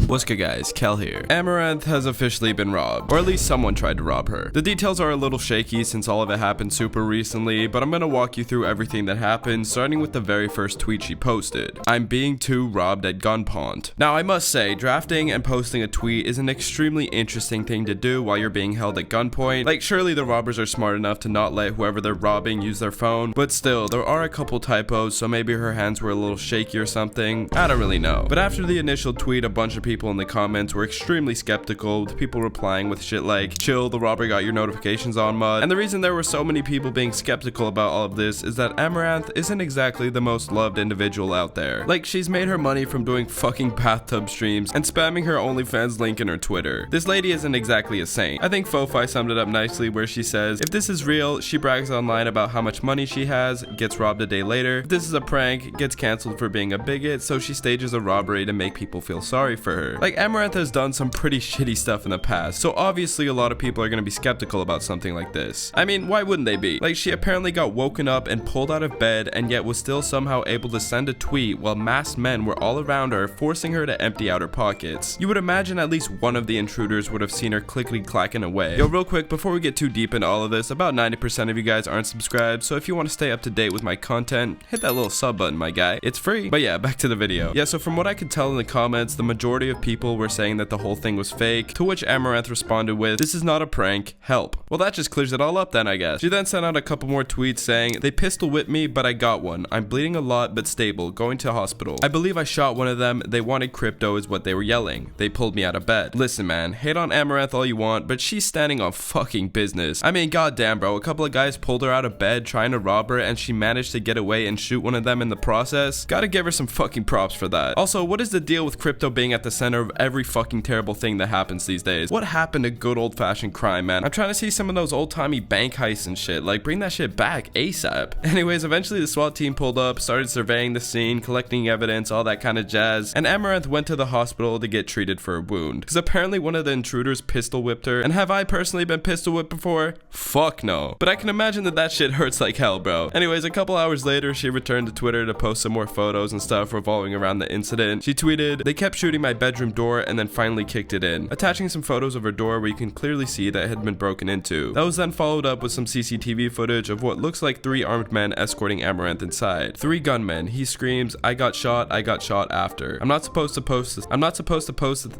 What's good guys, Kel here. Amouranth has officially been robbed, or at least someone tried to rob her. The details are a little shaky since all of it happened super recently, but I'm gonna walk you through everything that happened, starting with the very first tweet she posted. I'm being too robbed at gunpoint. Now I must say, drafting and posting a tweet is an extremely interesting thing to do while you're being held at gunpoint. Like surely the robbers are smart enough to not let whoever they're robbing use their phone, but still, there are a couple typos, so maybe her hands were a little shaky or something. I don't really know. But after the initial tweet, a bunch of people in the comments were extremely skeptical, with people replying with shit like, chill, the robber got your notifications on mud. And the reason there were so many people being skeptical about all of this is that Amouranth isn't exactly the most loved individual out there. Like, she's made her money from doing fucking bathtub streams and spamming her OnlyFans link in her Twitter. This lady isn't exactly a saint. I think Fofi summed it up nicely where she says, if this is real, she brags online about how much money she has, gets robbed a day later. If this is a prank, gets cancelled for being a bigot, so she stages a robbery to make people feel sorry for her. Like, Amouranth has done some pretty shitty stuff in the past, so obviously a lot of people are gonna be skeptical about something like this. I mean, why wouldn't they be? Like, she apparently got woken up and pulled out of bed and yet was still somehow able to send a tweet while masked men were all around her, forcing her to empty out her pockets. You would imagine at least one of the intruders would have seen her clickety-clacking away. Yo, real quick, before we get too deep into all of this, about 90% of you guys aren't subscribed, so if you want to stay up to date with my content, hit that little sub button, my guy. It's free. But yeah, back to the video. Yeah, so from what I could tell in the comments, the majority of people were saying that the whole thing was fake, to which Amouranth responded with, this is not a prank, help. Well, that just clears it all up then, I guess. She then sent out a couple more tweets saying, they pistol whipped me, but I got one. I'm bleeding a lot, but stable, going to hospital. I believe I shot one of them. They wanted crypto is what they were yelling. They pulled me out of bed. Listen, man, hate on Amouranth all you want, but she's standing on fucking business. I mean, goddamn, bro, a couple of guys pulled her out of bed trying to rob her, and she managed to get away and shoot one of them in the process. Gotta give her some fucking props for that. Also, what is the deal with crypto being at the center of every fucking terrible thing that happens these days? What happened to good old-fashioned crime, man? I'm trying to see some of those old-timey bank heists and shit. Like, bring that shit back ASAP. Anyways, eventually the SWAT team pulled up, started surveying the scene, collecting evidence, all that kind of jazz, and Amouranth went to the hospital to get treated for a wound. Because apparently one of the intruders pistol whipped her. And have I personally been pistol whipped before? Fuck no. But I can imagine that shit hurts like hell, bro. Anyways, a couple hours later, she returned to Twitter to post some more photos and stuff revolving around the incident. She tweeted, they kept shooting my bedroom door and then finally kicked it in, attaching some photos of her door where you can clearly see that it had been broken into. That was then followed up with some CCTV footage of what looks like 3 armed men escorting Amouranth inside. 3 gunmen. He screams, I got shot after. I'm not supposed to post this. I'm not supposed to post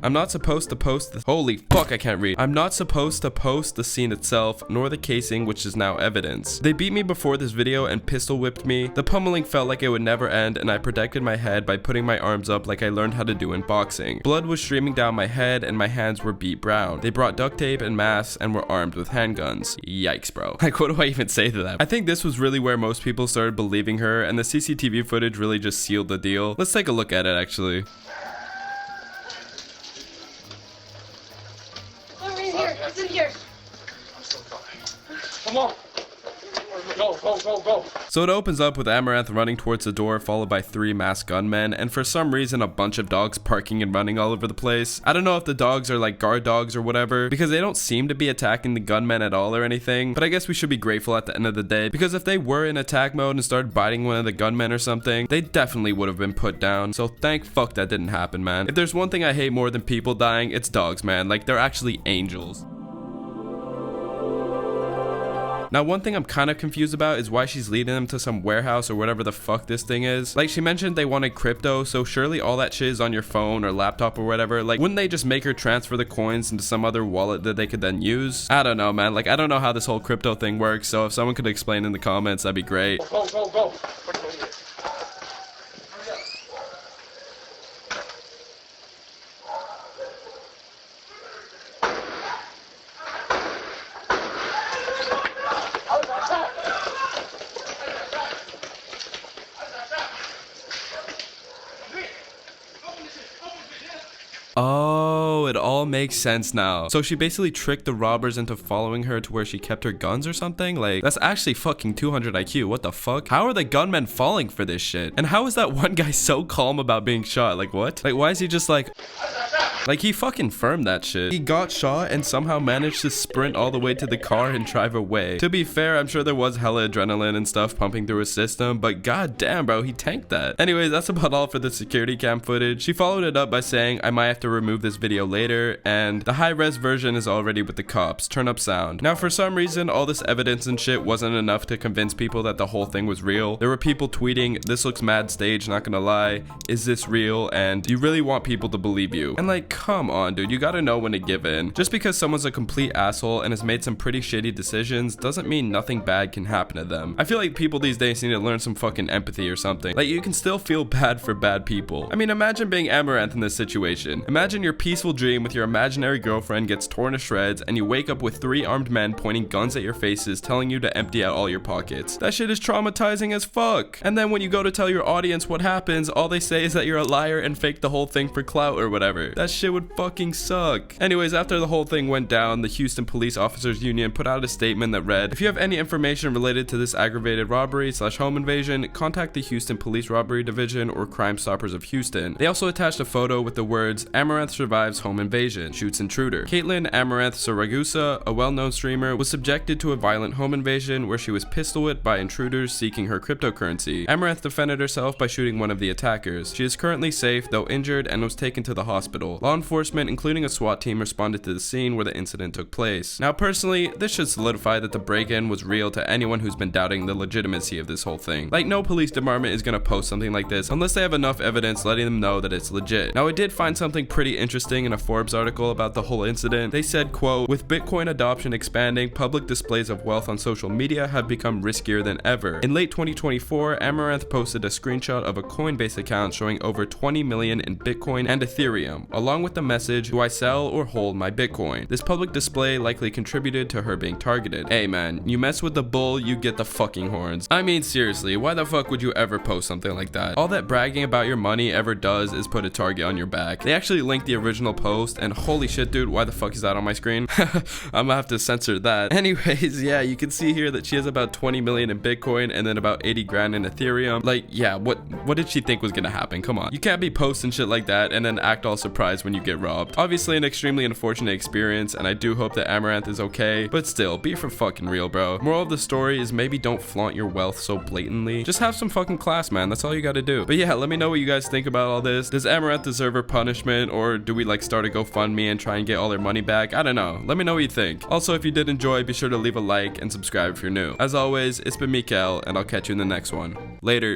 this. Holy fuck, I can't read. I'm not supposed to post the scene itself, nor the casing, which is now evidence. They beat me before this video and pistol whipped me. The pummeling felt like it would never end, and I protected my head by putting my arms up like I learned how to do in boxing. Blood was streaming down my head and my hands were beat brown. They brought duct tape and masks and were armed with handguns. Yikes, bro. Like, what do I even say to that? I think this was really where most people started believing her, and the CCTV footage really just sealed the deal. Let's take a look at it, actually. Over in here. It's in here. I'm so fine. Come on. Go. So it opens up with Amouranth running towards the door, followed by 3 masked gunmen, and for some reason a bunch of dogs parking and running all over the place. I don't know if the dogs are like guard dogs or whatever, because they don't seem to be attacking the gunmen at all or anything, but I guess we should be grateful at the end of the day, because if they were in attack mode and started biting one of the gunmen or something, they definitely would have been put down. So thank fuck that didn't happen, man. If there's one thing I hate more than people dying, it's dogs, man. Like, they're actually angels. Now, one thing I'm kind of confused about is why she's leading them to some warehouse or whatever the fuck this thing is. Like, she mentioned they wanted crypto, so surely all that shit is on your phone or laptop or whatever. Like, wouldn't they just make her transfer the coins into some other wallet that they could then use? I don't know, man. Like, I don't know how this whole crypto thing works, so if someone could explain in the comments, that'd be great. Go. Oh, it all makes sense now. So she basically tricked the robbers into following her to where she kept her guns or something? Like, that's actually fucking 200 IQ. What the fuck? How are the gunmen falling for this shit? And how is that one guy so calm about being shot? Like, what? Like, why is he just like... Like, he fucking firmed that shit. He got shot and somehow managed to sprint all the way to the car and drive away. To be fair, I'm sure there was hella adrenaline and stuff pumping through his system, but god damn, bro, he tanked that. Anyways, that's about all for the security cam footage. She followed it up by saying, I might have to remove this video later, and the high-res version is already with the cops. Turn up sound. Now, for some reason, all this evidence and shit wasn't enough to convince people that the whole thing was real. There were people tweeting, this looks mad staged, not gonna lie. Is this real? And you really want people to believe you. And like, come on, dude, you gotta know when to give in. Just because someone's a complete asshole and has made some pretty shitty decisions doesn't mean nothing bad can happen to them. I feel like people these days need to learn some fucking empathy or something. Like, you can still feel bad for bad people. I mean, imagine being Amouranth in this situation. Imagine your peaceful dream with your imaginary girlfriend gets torn to shreds and you wake up with 3 armed men pointing guns at your faces telling you to empty out all your pockets. That shit is traumatizing as fuck. And then when you go to tell your audience what happens, all they say is that you're a liar and fake the whole thing for clout or whatever. That shit would fucking suck. Anyways, after the whole thing went down, the Houston Police Officers Union put out a statement that read, if you have any information related to this aggravated robbery / home invasion, contact the Houston Police Robbery Division or Crime Stoppers of Houston. They also attached a photo with the words, Amouranth survives home invasion, shoots intruder. Caitlin Amouranth Saragusa, a well-known streamer, was subjected to a violent home invasion where she was pistol whipped by intruders seeking her cryptocurrency. Amouranth defended herself by shooting one of the attackers. She is currently safe, though injured, and was taken to the hospital. Law enforcement, including a SWAT team, responded to the scene where the incident took place. Now, personally, this should solidify that the break-in was real to anyone who's been doubting the legitimacy of this whole thing. Like, no police department is gonna post something like this unless they have enough evidence letting them know that it's legit. Now, I did find something pretty interesting in a Forbes article about the whole incident. They said, quote, with Bitcoin adoption expanding, public displays of wealth on social media have become riskier than ever. In late 2024, Amouranth posted a screenshot of a Coinbase account showing over 20 million in Bitcoin and Ethereum, along with the message, do I sell or hold my Bitcoin? This public display likely contributed to her being targeted. Hey man, you mess with the bull, you get the fucking horns. I mean, seriously, why the fuck would you ever post something like that? All that bragging about your money ever does is put a target on your back. They actually linked the original post, and holy shit, dude, why the fuck is that on my screen? I'm gonna have to censor that. Anyways, yeah, you can see here that she has about 20 million in Bitcoin and then about 80 grand in Ethereum. Like, yeah, what did she think was gonna happen? Come on. You can't be posting shit like that and then act all surprised when you get robbed. Obviously an extremely unfortunate experience, and I do hope that Amouranth is okay, but still, be for fucking real, bro. Moral of the story is maybe don't flaunt your wealth so blatantly. Just have some fucking class, man. That's all you gotta do. But yeah, let me know what you guys think about all this. Does Amouranth deserve her punishment, or do we like start a GoFundMe and try and get all her money back? I don't know. Let me know what you think. Also, if you did enjoy, be sure to leave a like and subscribe if you're new. As always, it's been Mikael, and I'll catch you in the next one. Later.